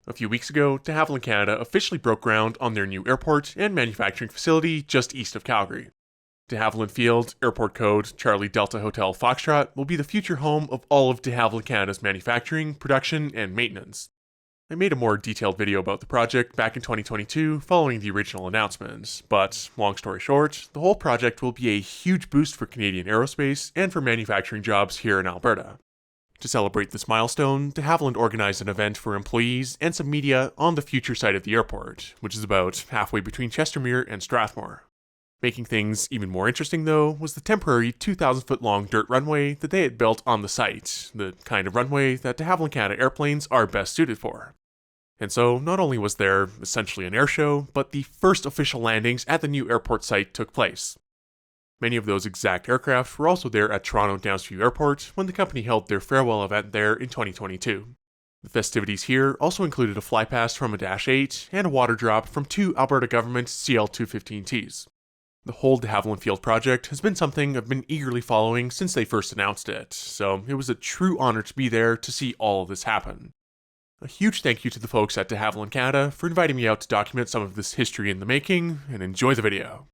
A few weeks ago, de Havilland Canada officially broke ground on their new airport and manufacturing facility just east of Calgary. De Havilland Field, airport code Charlie Delta Hotel Foxtrot, will be the future home of all of de Havilland Canada's manufacturing, production, and maintenance. I made a more detailed video about the project back in 2022 following the original announcement, but long story short, the whole project will be a huge boost for Canadian aerospace and for manufacturing jobs here in Alberta. To celebrate this milestone, de Havilland organized an event for employees and some media on the future site of the airport, which is about halfway between Chestermere and Strathmore. Making things even more interesting, though, was the temporary 2,000-foot-long dirt runway that they had built on the site, the kind of runway that de Havilland Canada airplanes are best suited for. And so, not only was there essentially an airshow, but the first official landings at the new airport site took place. Many of those exact aircraft were also there at Toronto Downsview Airport when the company held their farewell event there in 2022. The festivities here also included a flypast from a Dash 8 and a water drop from two Alberta government CL-215Ts. The whole de Havilland Field project has been something I've been eagerly following since they first announced it, so it was a true honor to be there to see all of this happen. A huge thank you to the folks at de Havilland Canada for inviting me out to document some of this history in the making, and enjoy the video.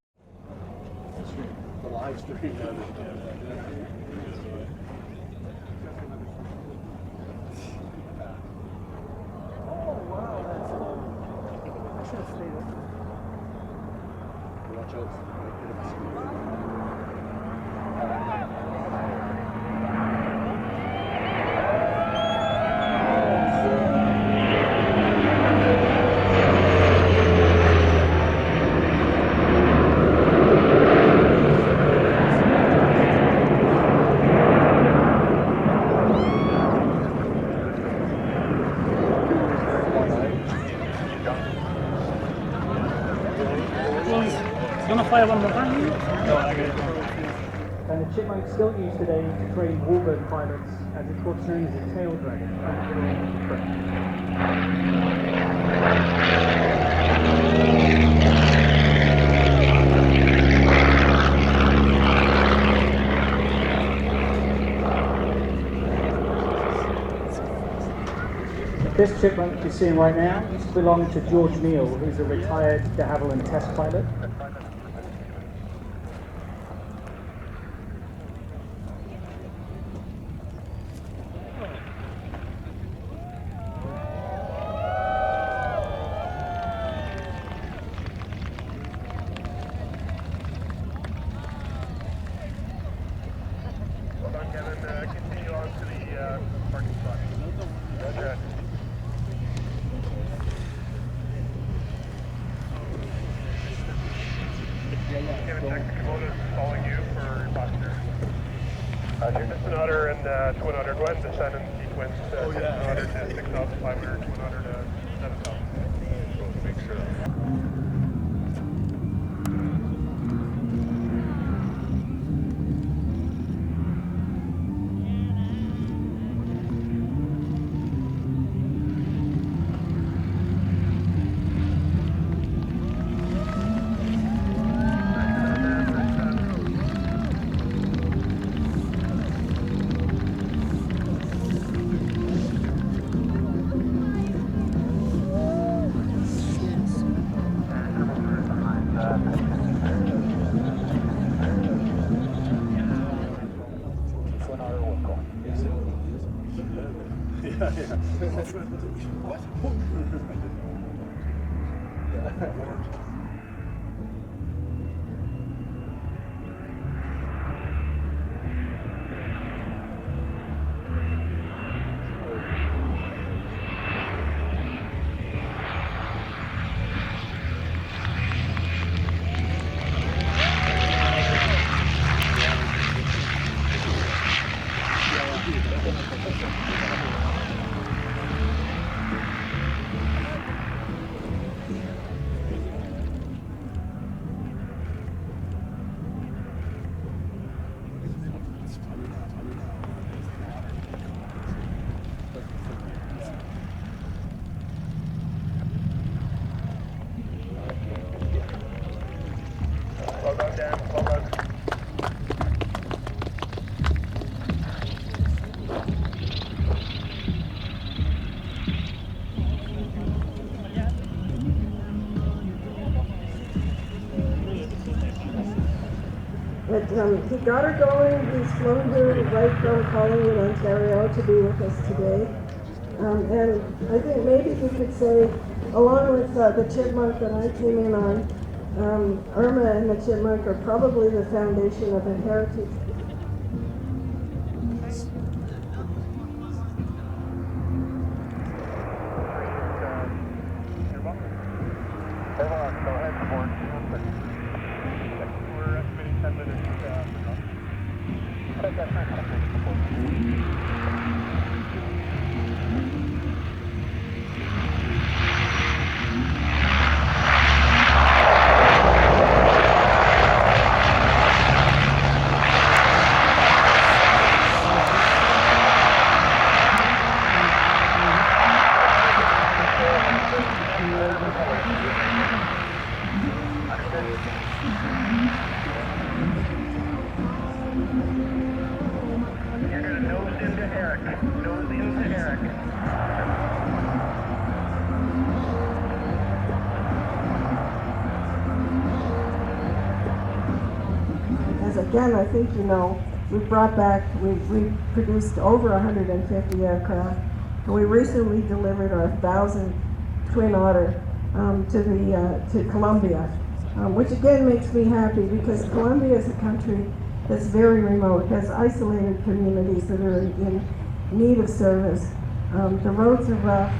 Fire one more time. And the Chipmunk is still used today to train warbird pilots as it's what's known as a tail dragger. This Chipmunk you're seeing right now used to belong to George Neal, who's a retired de Havilland test pilot. Continue on to the parking spot. Roger. Kevin, check the Komodos following you for passenger. Roger. Piston Otter and Twin Otter. Go ahead and descend and sequence Piston Otter to 6,500, Twin Otter to 7,000. Make sure. He got her going. He's flown her right from Collingwood, Ontario, to be with us today. And I think maybe you could say, along with the Chipmunk that I came in on, Irma and the Chipmunk are probably the foundation of a heritage. We're estimating 10 minutes. You're going to nose into Eric. Nose into Eric. As again, I think you know, we've produced over 150 aircraft, and we recently delivered our 1,000th Twin Otter to Colombia, which again makes me happy because Colombia is a country that's very remote, has isolated communities that are in need of service. The roads are rough.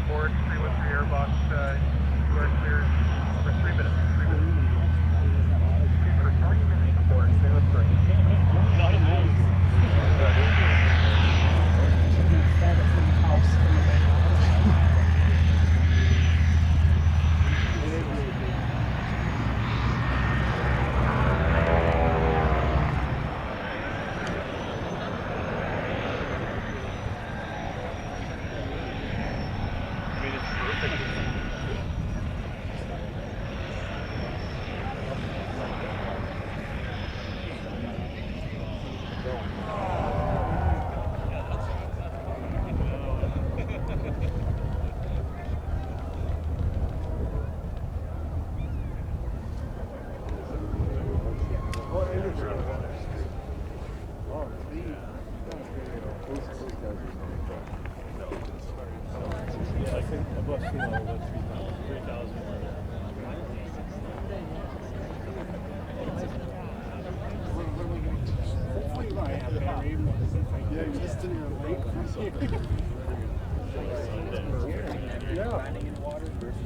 Borek 313 Airbus, you are cleared for 3 minutes. 3 minutes. For 3 minutes, Borek 313. Not a move.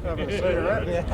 Having a cigarette? Yeah.